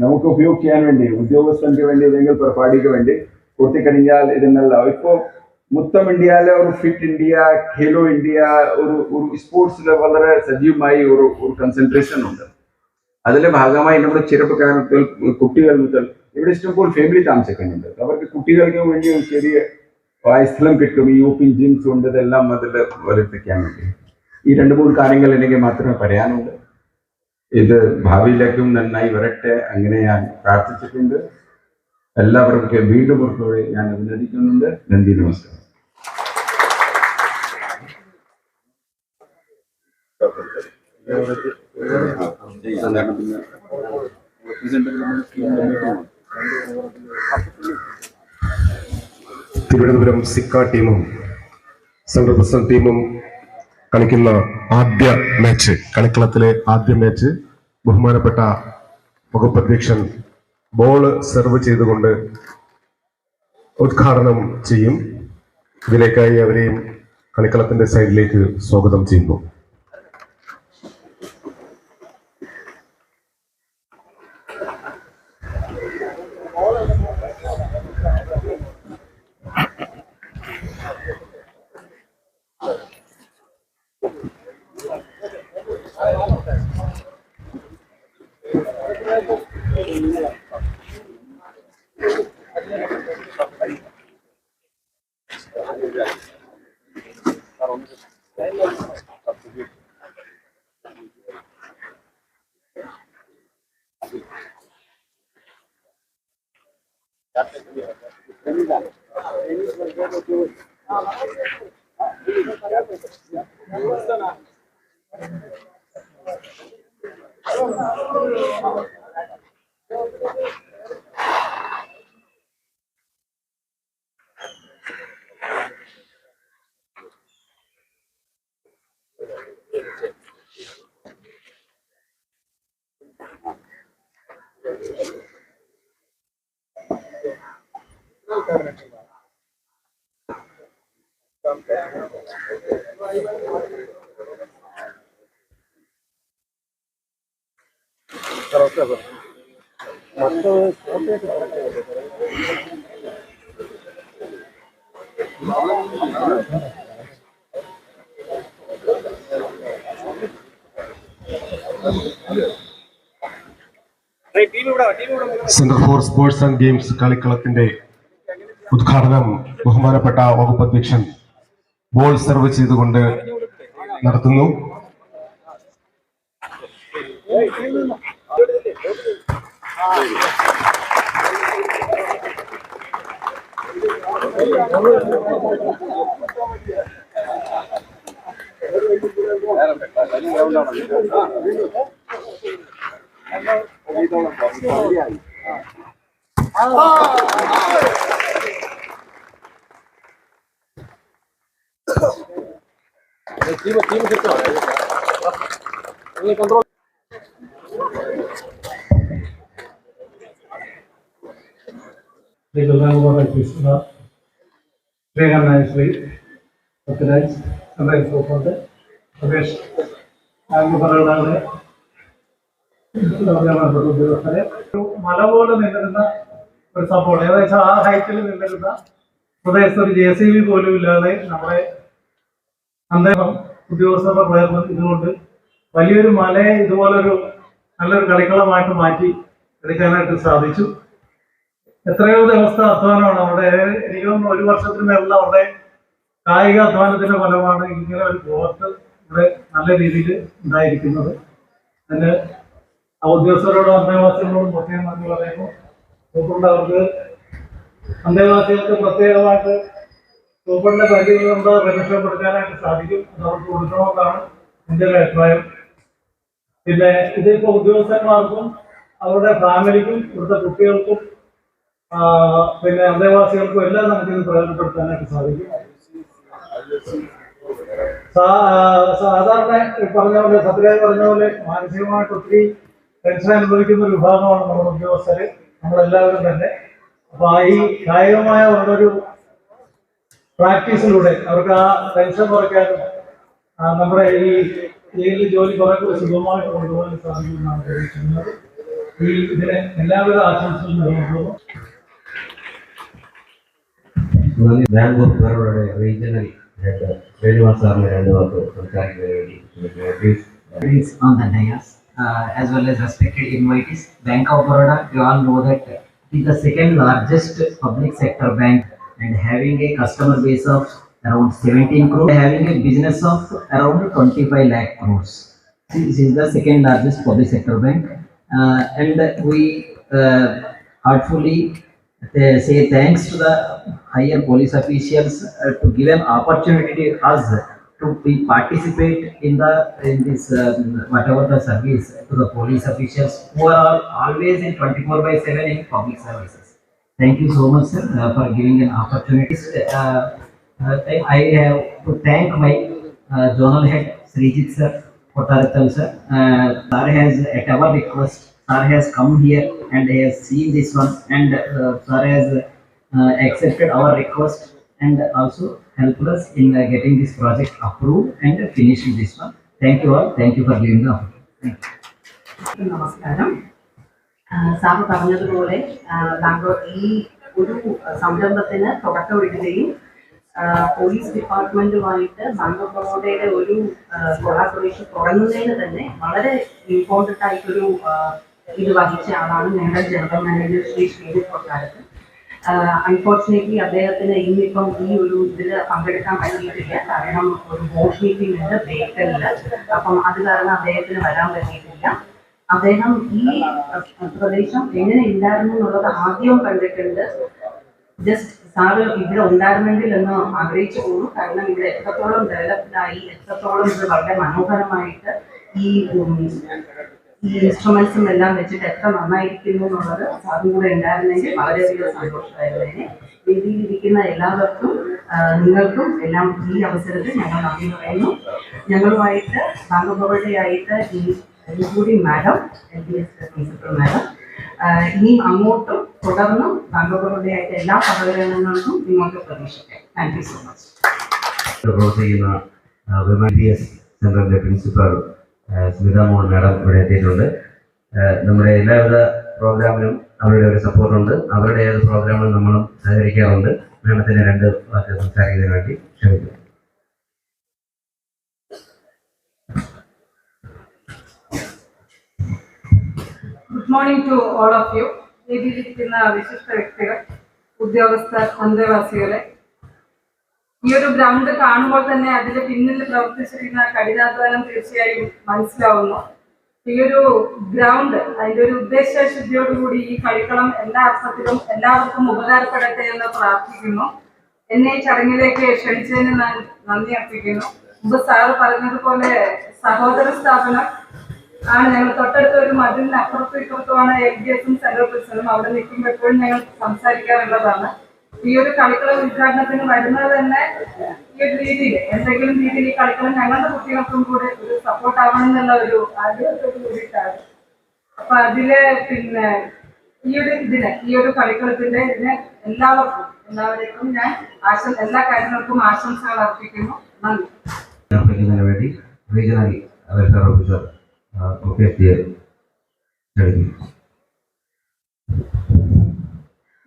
നമുക്ക് ഉപയോഗിക്കാൻ വേണ്ടി ഉദ്യോഗസ്ഥർക്ക് വേണ്ടി ഏതെങ്കിലും പരിപാടിക്ക് വേണ്ടി കൊടുത്തിക്കഴിഞ്ഞാൽ ഇത് നല്ല. ഇപ്പോൾ മൊത്തം ഇന്ത്യയിലെ ഒരു ഫിറ്റ് ഇന്ത്യ, ഖേലോ ഇന്ത്യ, ഒരു സ്പോർട്സിൽ വളരെ സജീവമായി ഒരു കൺസെൻട്രേഷൻ ഉണ്ട്. അതിന്റെ ഭാഗമായി നമ്മുടെ ചെറുപ്പക്കാർ മുതൽ കുട്ടികൾ മുതൽ ഇവിടെ ഇഷ്ടംപോലെ ഫാമിലി താമസിക്കുന്നുണ്ട്. അവർക്ക് കുട്ടികൾക്ക് വേണ്ടി ഒരു ചെറിയ സ്ഥലം കിട്ടും. ഈ ഓപ്പൺ ജിംസ് ഉണ്ട്, ഇതെല്ലാം അതിൽ വളർത്തിക്കാൻ വേണ്ടി. ഈ 2-3 കാര്യങ്ങൾ എനിക്ക് മാത്രമേ പറയാനുള്ളൂ. ഇത് ഭാവിയിലേക്കും നന്നായി വരട്ടെ, അങ്ങനെ ഞാൻ പ്രാർത്ഥിച്ചിട്ടുണ്ട്. എല്ലാവർക്കും വീണ്ടും ഒരിക്കൽ ഞാൻ അഭിനന്ദിക്കുന്നുണ്ട്. നന്ദി, നമസ്കാരം. തിരുവനന്തപുരം സിക്ക ടീമും സെൻട്രൽ പ്രസിഡന്റ് ടീമും കളിക്കുന്ന ആദ്യ മാച്ച്, കളിക്കളത്തിലെ ആദ്യ മാച്ച് ബഹുമാനപ്പെട്ട വകുപ്പ് അധ്യക്ഷൻ ബോള് സെർവ് ചെയ്തുകൊണ്ട് ഉദ്ഘാടനം ചെയ്യും. ഇതിലേക്കായി അവരെയും കളിക്കളത്തിന്റെ സൈഡിലേക്ക് സ്വാഗതം ചെയ്യുന്നു. Centre for sports and games കളിക്കളത്തിന്റെ ഉദ്ഘാടനം ബഹുമാനപ്പെട്ട വകുപ്പ് അധ്യക്ഷൻ ബോൾ സെർവ് ചെയ്തുകൊണ്ട് നടത്തുന്നു. മല പോലെ നിന്നിരുന്ന ഒരു സംഭവം, ഏകദേശം ആ ഹൈറ്റിൽ നിന്നിരുന്ന പ്രദേശത്ത് ഒരു JCB പോലും ഇല്ലാതെ നമ്മുടെ അദ്ദേഹം ഉദ്യോഗസ്ഥരുടെ പ്രയത്നം ഇതുകൊണ്ട് വലിയൊരു മലയെ ഇതുപോലൊരു നല്ലൊരു കളിക്കളമായിട്ട് മാറ്റി എടുക്കാനായിട്ട് സാധിച്ചു. എത്രയോ ദിവസത്തെ അധ്വാനമാണ് അവിടെ. എനിക്ക് തോന്നുന്നു 1 വർഷത്തിന് മേലുള്ള അവിടെ കായിക അധ്വാനത്തിന്റെ ഫലമാണ് ഇങ്ങനെ ഒരു കോർട്ട് ഇവിടെ നല്ല രീതിയിൽ ഉണ്ടായിരിക്കുന്നത്. അതിന് ഉദ്യോഗസ്ഥരോടും അന്തേവാസികളോടും പ്രത്യേകം നന്ദി പറയുന്നു. സൂപ്രണ്ട് അവർക്ക് അന്തേവാസികൾക്ക് പ്രത്യേകമായിട്ട് സൂപ്രണ്ടിന്റെ പരിധികളുണ്ട് രക്ഷപ്പെടുത്താനായിട്ട് സാധിക്കും. അത് അവർക്ക് കൊടുക്കണമെന്നാണ് എൻ്റെ ഒരു അഭിപ്രായം. പിന്നെ ഇതിപ്പോ ഉദ്യോഗസ്ഥന്മാർക്കും അവരുടെ ഫാമിലിക്കും ഇവിടുത്തെ കുട്ടികൾക്കും പിന്നെ അന്തേവാസികൾക്കും എല്ലാം നമുക്കിത് പ്രയോജനപ്പെടുത്താനായിട്ട് സാധിക്കും. സാധാരണ പറഞ്ഞ പോലെ സത്യമായി പറഞ്ഞ പോലെ മാനസികമായിട്ട് ഒത്തിരി ടെൻഷൻ അനുഭവിക്കുന്ന ഒരു വിഭാഗമാണ് നമ്മുടെ ഉദ്യോഗസ്ഥര്, നമ്മളെല്ലാവരും തന്നെ. അപ്പൊ ഈ കായികമായ അവരുടെ പ്രാക്ടീസിലൂടെ അവർക്ക് ആ ടെൻഷൻ കുറയ്ക്കാനും നമ്മുടെ ഈ ജയിലിൽ ജോലി കുറെ കൂടി സുഖമായിട്ട് കൊണ്ടുപോകാൻ സാധിക്കുമെന്നാണ് പ്രതീക്ഷിക്കുന്നത്. ഇതിന് എല്ലാവിധ ആശംസകളും നൽകുന്നു. ബാങ്ക് ഓഫ് ബറോഡയുടെ റീജിയണൽ ഹെഡ് ശ്രീനിവാസ് സാറിന് 2 വാക്ക് സംസാരിക്കാൻ വേണ്ടി on the dais, as well as respected invitees. Bank of Baroda, you all know that it is the second largest public sector bank and having a customer base of around 17 crore, having a business of around 25 lakh crores. This is the second largest public sector bank, and we heartfully say thanks to the higher police officials to give an opportunity to us to to be participate in this whatever the service to the police officials who are always in 24/7 in public services. Thank you so much, sir, for giving an opportunity. I have to thank my zonal head Srijit sir, Kottarattal sir. Sir has, at our request, sir has come here and has seen this one, and sir has accepted our request and also helped us in getting this project approved and finishing this one. Thank you all. Thank you for giving the opportunity. നമസ്കാരം. Sir പറഞ്ഞതുപോലെ ബാംഗ്ലൂർ ഈ ഒരു സംരംഭത്തിന് തുടക്കമിടുകയും police ഡിപ്പാർട്ട്മെന്റുമായിട്ട് Bangalore ബറോഡയുടെ ഒരു collaboration തുടങ്ങുന്നതിന് തന്നെ വളരെ important ആയിട്ടൊരു ഇത് വഹിച്ച ആളാണ് ഞങ്ങളുടെ general manager Shri Sreejith Kottarath. Unfortunately അദ്ദേഹത്തിന് ഇന്നിപ്പം ഈ ഒരു ഇതിൽ പങ്കെടുക്കാൻ പറ്റിയിട്ടില്ല. കാരണം ഒരു ബോർഡ് മീറ്റിംഗ് ഉണ്ട് ബേക്കലിൽ. അപ്പം അത് കാരണം അദ്ദേഹത്തിന് വരാൻ പറ്റിയിട്ടില്ല. അദ്ദേഹം ഈ പ്രദേശം എങ്ങനെ ഉണ്ടായിരുന്നു എന്നുള്ളത് ആദ്യം കണ്ടിട്ടുണ്ട്. ജസ്റ്റ് സാറ് ഇവിടെ ഉണ്ടായിരുന്നെങ്കിൽ എന്ന് ആഗ്രഹിച്ചു പോകുന്നു. കാരണം ഇവിടെ എത്രത്തോളം ഡെവലപ്ഡായി, എത്രത്തോളം ഇത് വളരെ മനോഹരമായിട്ട് ഈ ഇൻസ്ട്രുമെന്റ്സും എല്ലാം വെച്ചിട്ട് എത്ര നന്നായിരിക്കുന്നു എന്നുള്ളത് സാറും കൂടെ ഉണ്ടായിരുന്നെങ്കിൽ വളരെയധികം സന്തോഷമായിരുന്നേനെ. വേദിയിലിരിക്കുന്ന എല്ലാവർക്കും നിങ്ങൾക്കും എല്ലാം ഈ അവസരത്തിൽ ഞങ്ങൾ നന്ദി പറയുന്നു. ഞങ്ങളുമായിട്ട് ബാംഗ്ലൂരുടെയായിട്ട് including madam, LBS principal madam, ഇനിയും അങ്ങോട്ടും തുടർന്നും ബാംഗ്ലൂരുടെയായിട്ട് എല്ലാ സഹകരണങ്ങൾക്കും നിങ്ങൾക്ക് പ്രതീക്ഷിക്കാം. Thank you so much. പ്രവർത്തിക്കുന്ന LBS സെന്ററിന്റെ പ്രിൻസിപ്പൽ സ്മിത മോഹൻ മാഡം ഇവിടെ എത്തിയിട്ടുണ്ട്. നമ്മുടെ എല്ലാവിധ പ്രോഗ്രാമിലും അവരുടെ ഒരു സപ്പോർട്ടുണ്ട്. അവരുടെ ഏത് പ്രോഗ്രാമിലും നമ്മളും സഹകരിക്കാറുണ്ട്. മാഡത്തിന് 2 വാക്ക് സംസാരിക്കുന്നതിന് വേണ്ടി ക്ഷണിക്കുന്നു. Good morning to all of you. വേദിയിലിരിക്കുന്ന വിശിഷ്ട വ്യക്തികൾ, ഉദ്യോഗസ്ഥർ, അന്തേവാസികളെ, ഈ ഒരു ഗ്രൗണ്ട് കാണുമ്പോൾ തന്നെ അതിന്റെ പിന്നിൽ പ്രവർത്തിച്ചിരിക്കുന്ന കഠിനാധ്വാനം തീർച്ചയായും മനസ്സിലാവുന്നു. ഈ ഒരു ഗ്രൗണ്ട് അതിന്റെ ഒരു ഉദ്ദേശശുദ്ധിയോടുകൂടി ഈ കളിക്കളം എല്ലാ അർത്ഥത്തിലും എല്ലാവർക്കും ഉപകാരപ്പെടട്ടെ എന്ന് പ്രാർത്ഥിക്കുന്നു. എന്നെ ഈ ചടങ്ങിലേക്ക് ക്ഷണിച്ചതിന് ഞാൻ നന്ദി അർപ്പിക്കുന്നു. മുമ്പ് സാറ് പറഞ്ഞതുപോലെ സഹോദര സ്ഥാപനം ആണ്. ഞങ്ങൾ തൊട്ടടുത്ത ഒരു മതിലിന് അപ്പുറത്തും ഇപ്പുറത്തുമാണ് LBSഉം സെൻട്രൽ പ്രിസണും. അവിടെ നിൽക്കുമ്പോൾ എപ്പോഴും ഞങ്ങൾ സംസാരിക്കാറുള്ളതാണ്. ഈ ഒരു കളിക്കളം ഉദ്ഘാടനത്തിന് വരുന്നത് തന്നെ ഈ ഒരു രീതിയിൽ, എന്തെങ്കിലും രീതിയിൽ ഈ കളിക്കളം ഞങ്ങളുടെ കുട്ടികൾക്കും കൂടെ ഒരു സപ്പോർട്ട് ആവണം എന്നുള്ള ഒരു ആഗ്രഹത്തോട് കൂടിയിട്ടാണ്. അപ്പൊ അതില് പിന്നെ ഈ ഒരു കളിക്കളത്തിന്റെ എല്ലാവർക്കും ഞാൻ എല്ലാ കാര്യങ്ങൾക്കും ആശംസകൾ അർപ്പിക്കുന്നു. നന്ദി. വേണ്ടി റീജിയണൽ വെൽഫെയർ ഓഫീസർ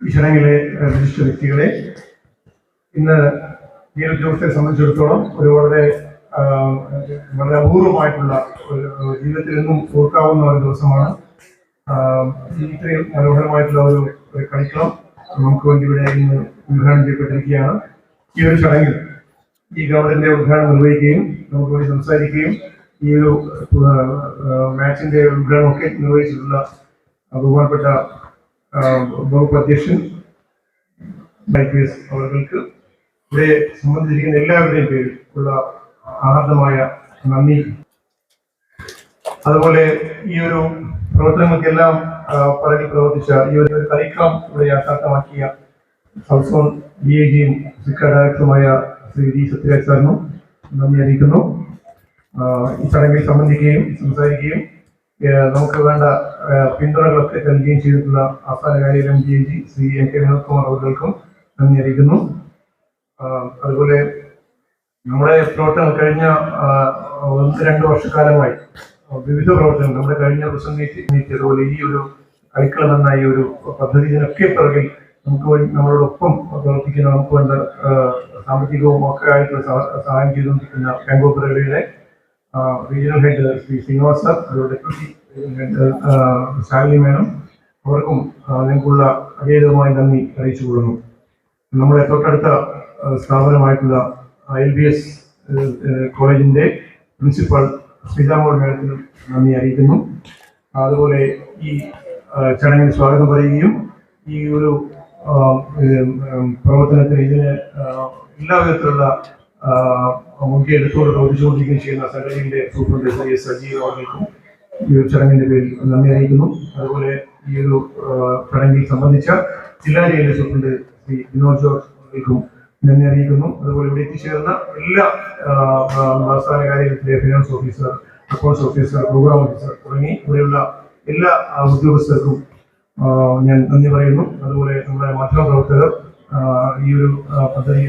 ഈ ചടങ്ങിലെ വിശിഷ്ട വ്യക്തികളെ, ഇന്ന് ഈ ഉദ്യോഗസ്ഥരെ സംബന്ധിച്ചിടത്തോളം ഒരു വളരെ അപൂർവമായിട്ടുള്ള ജീവിതത്തിൽ നിന്നും ഓർക്കാവുന്ന ഒരു ദിവസമാണ്. ഇത്രയും മനോഹരമായിട്ടുള്ള ഒരു കളിക്കളം നമുക്ക് വേണ്ടി ഇവിടെ ഇന്ന് ഉദ്ഘാടനം ചെയ്യപ്പെട്ടിരിക്കുകയാണ്. ഈ ഒരു ചടങ്ങിൽ ഈ ഗ്രൗണ്ടിന്റെ ഉദ്ഘാടനം നിർവഹിക്കുകയും നമുക്ക് വേണ്ടി സംസാരിക്കുകയും ഈ ഒരു മാച്ചിന്റെ ഉദ്ഘാടനമൊക്കെ നിർവഹിച്ചിട്ടുള്ള ബഹുമാനപ്പെട്ട വകുപ്പ് അധ്യക്ഷൻ അവർക്ക് ഇവിടെ സംബന്ധിച്ചിരിക്കുന്ന എല്ലാവരുടെയും പേരിൽ ഉള്ള ആർദ്രമായ നന്ദി. അതുപോലെ ഈ ഒരു പ്രവർത്തനങ്ങൾക്കെല്ലാം പറകിൽ പ്രവർത്തിച്ച ഈ ഒരു കളിക്കളം ഇവിടെ യാഥാർത്ഥ്യമാക്കിയ സൗത്ത് സോൺ DIGയും സിക്ക ഡയറക്ടറുമായ ശ്രീ D സത്യരാജ് സാറിനും നന്ദി അറിയിക്കുന്നു. ഈ ചടങ്ങിൽ സംബന്ധിക്കുകയും സംസാരിക്കുകയും നമുക്ക് വേണ്ട പിന്തുണകളൊക്കെ നൽകുകയും ചെയ്തിട്ടുള്ള ആസ്ഥാന കാര്യാലയം DIG ശ്രീ MK വിനോദ്കുമാർ അവർക്കും നന്ദി അറിയിക്കുന്നു. അതുപോലെ നമ്മുടെ പ്രവർത്തനം കഴിഞ്ഞ 1-2 വർഷക്കാലമായി വിവിധ പ്രവർത്തനങ്ങൾ നമ്മുടെ കഴിഞ്ഞ പ്രസംഗിച്ച് അതുപോലെ ഈ ഒരു കളിക്കളം എന്ന ഈ ഒരു പദ്ധതി ഇതിനൊക്കെ പിറകിൽ നമുക്ക് നമ്മളോടൊപ്പം പ്രവർത്തിക്കുന്ന നമുക്ക് വേണ്ട സാമ്പത്തികവും ഒക്കെ ആയിട്ടുള്ള സഹായം ചെയ്തുകൊണ്ടിരിക്കുന്ന ബാങ്ക് ഓഫ് ബറോഡയുടെ regional head Shri Srinivas sir, അതുപോലെ ഡെപ്യൂട്ടി ഹെഡ് ശാലിനി മേഡം, അവർക്കും ഞങ്ങൾക്കുള്ള അഗേതമായ നന്ദി അറിയിച്ചു കൊള്ളുന്നു. നമ്മുടെ തൊട്ടടുത്ത സ്ഥാപനമായിട്ടുള്ള LBS കോളേജിന്റെ പ്രിൻസിപ്പൽ ശ്രീജാമോൾ മേഡത്തിനും നന്ദി അറിയിക്കുന്നു. അതുപോലെ ഈ ചടങ്ങിന് സ്വാഗതം പറയുകയും ഈ ഒരു പ്രവർത്തനത്തിന് ഇതിന് എല്ലാവിധത്തിലുള്ള മുൻകൈ എടുത്തുകൊണ്ട് പ്രവർത്തിച്ചുകൊണ്ടിരിക്കുകയും ചെയ്യുന്ന സംഘടനയുടെ സൂപ്രണ്ട് എസ് സജീവ് അവർക്കും ഈ ഒരു ചടങ്ങിന്റെ പേരിൽ നന്ദി അറിയിക്കുന്നു. അതുപോലെ ഈ ഒരു ചടങ്ങിൽ സംബന്ധിച്ച ജില്ലാ ജയിലിലെ സൂപ്രണ്ട് ശ്രീ വിനോദ് ജോർജ് അവർക്കും നന്ദി അറിയിക്കുന്നു. അതുപോലെ ഇവിടെ എത്തിച്ചേർന്ന എല്ലാ സംസ്ഥാന കാര്യത്തിലെ finance officer, accounts officer, programme officer തുടങ്ങി ഇവിടെയുള്ള എല്ലാ ഉദ്യോഗസ്ഥർക്കും ഞാൻ നന്ദി പറയുന്നു. അതുപോലെ നമ്മുടെ മാധ്യമപ്രവർത്തകർ ഈ ഒരു പദ്ധതി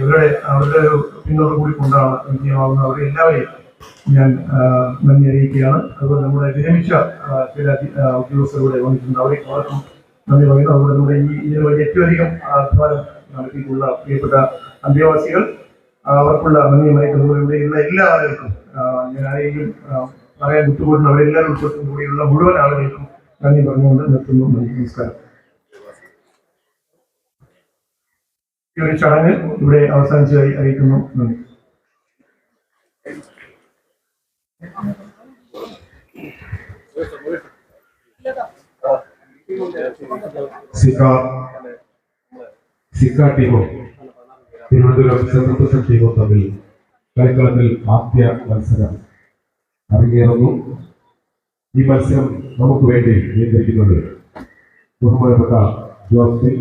അവരുടെ ഒരു പിന്തുണ കൂടി കൊണ്ടാണ് വിജയമാകുന്ന അവരെ എല്ലാവരെയും ഞാൻ നന്ദി അറിയിക്കുകയാണ്. അതുപോലെ നമ്മുടെ വിരമിച്ച ചില ഉദ്യോഗസ്ഥരുടെ വന്നിട്ടുണ്ട്, അവർക്കും നന്ദി പറയുന്നു. അതുപോലെ നമ്മുടെ ഇതിനു വേണ്ടി ഏറ്റവും അധികം അധ്വാനം നടത്തിയിട്ടുള്ള പ്രിയപ്പെട്ട അന്തേവാസികൾ അവർക്കുള്ള നന്ദി അറിയിക്കുന്നു. ഇവിടെയുള്ള എല്ലാ ആളുകൾക്കും ഞാൻ ആരെങ്കിലും പറയാൻ വിട്ടുപോയിട്ടുള്ള അവരെല്ലാവരും ഉൾപ്പെടുത്തും കൂടിയുള്ള മുഴുവൻ ആളുകൾക്കും നന്ദി പറഞ്ഞുകൊണ്ട് നിർത്തുന്നു. നമസ്കാരം. ഈ ഒരു ചടങ്ങ് ഇവിടെ അവസാനിച്ചതായി അറിയിക്കുന്നു. നന്ദി. സിക്ക ടീമും തിരുവനന്തപുരം സെൻട്രൽ പ്രസിഡന്റ് ടീമും തമ്മിൽ കളിക്കളത്തിൽ ആദ്യ മത്സരം അരങ്ങേറുന്നു. ഈ മത്സരം നമുക്ക് വേണ്ടി നിയന്ത്രിക്കുന്നത് ബഹുമാനപ്പെട്ട ജോസ്,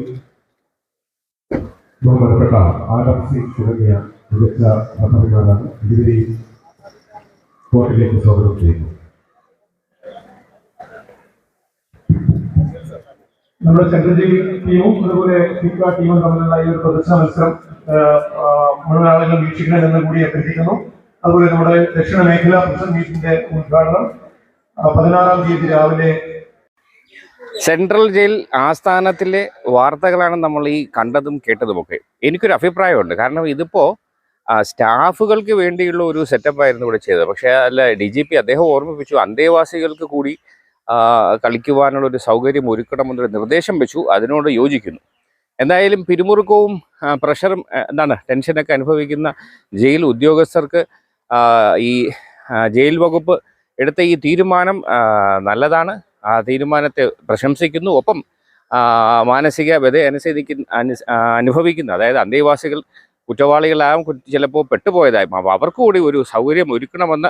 ബഹുമാനപ്പെട്ട ആലംസി തുടങ്ങിയ മികച്ച പദ്ധതികളാണ്. ഇതിനെ കോർട്ടിലേക്ക് സ്വാഗതം ചെയ്യുന്നു. നമ്മുടെ സെൻട്രൽ ജയിൽ ടീമും അതുപോലെ സിക്ക ടീമും തമ്മിലുള്ള ഈ ഒരു പ്രദർശന മത്സരം മുഴുവൻ ആളുകൾ വീക്ഷിക്കണമെന്ന് കൂടി അഭ്യർത്ഥിക്കുന്നു. അതുപോലെ നമ്മുടെ ദക്ഷിണ മേഖല പ്രസിഡന്റ് മീറ്റിന്റെ ഉദ്ഘാടനം 16-ാം തീയതി രാവിലെ സെൻട്രൽ ജയിൽ ആസ്ഥാനത്തിലെ വാർത്തകളാണ് നമ്മൾ ഈ കണ്ടതും കേട്ടതുമൊക്കെ. എനിക്കൊരു അഭിപ്രായമുണ്ട്. കാരണം ഇതിപ്പോൾ സ്റ്റാഫുകൾക്ക് വേണ്ടിയുള്ള ഒരു സെറ്റപ്പായിരുന്നു ഇവിടെ ചെയ്തത്. പക്ഷേ അല്ല, DGP അദ്ദേഹം ഓർമ്മിപ്പിച്ചു അന്തേവാസികൾക്ക് കൂടി കളിക്കുവാനുള്ള ഒരു സൗകര്യം ഒരുക്കണമെന്നൊരു നിർദ്ദേശം വെച്ചു. അതിനോട് യോജിക്കുന്നു. എന്തായാലും പിരിമുറുക്കവും പ്രഷറും ടെൻഷനൊക്കെ അനുഭവിക്കുന്ന ജയിൽ ഉദ്യോഗസ്ഥർക്ക് ഈ ജയിൽ വകുപ്പ് എടുത്ത ഈ തീരുമാനം നല്ലതാണ്. ആ തീരുമാനത്തെ പ്രശംസിക്കുന്നു. ഒപ്പം മാനസിക വ്യത അനുഭവിക്കുന്ന, അതായത് അന്തേവാസികൾ കുറ്റവാളികളാകും, ചിലപ്പോൾ പെട്ടുപോയതായും, അപ്പോൾ അവർക്ക് കൂടി ഒരു സൗകര്യം ഒരുക്കണമെന്ന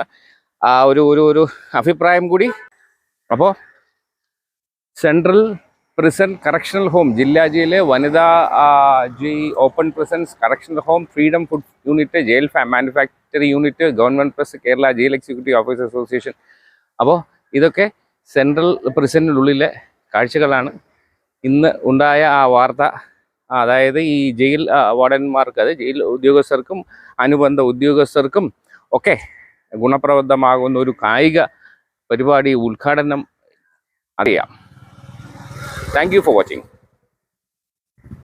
ഒരു അഭിപ്രായം കൂടി. അപ്പോൾ സെൻട്രൽ പ്രിസൺ കറക്ഷണൽ ഹോം, ജില്ലാ ജയിലെ വനിതാ open prisons correctional home, freedom food unit, jail manufacturing unit, government press Kerala jail executive officer association. അപ്പോൾ ഇതൊക്കെ സെൻട്രൽ പ്രിസണിനുള്ളിലെ കാഴ്ചകളാണ്. ഇന്ന് ഉണ്ടായ ആ വാർത്ത, അതായത് ഈ ജയിൽ വാർഡന്മാർക്ക്, അത് ജയിൽ ഉദ്യോഗസ്ഥർക്കും അനുബന്ധ ഉദ്യോഗസ്ഥർക്കും ഒക്കെ ഗുണപ്രദമാകുന്ന ഒരു കായിക പരിപാടി ഉദ്ഘാടനം അറിയാം. Thank you for watching.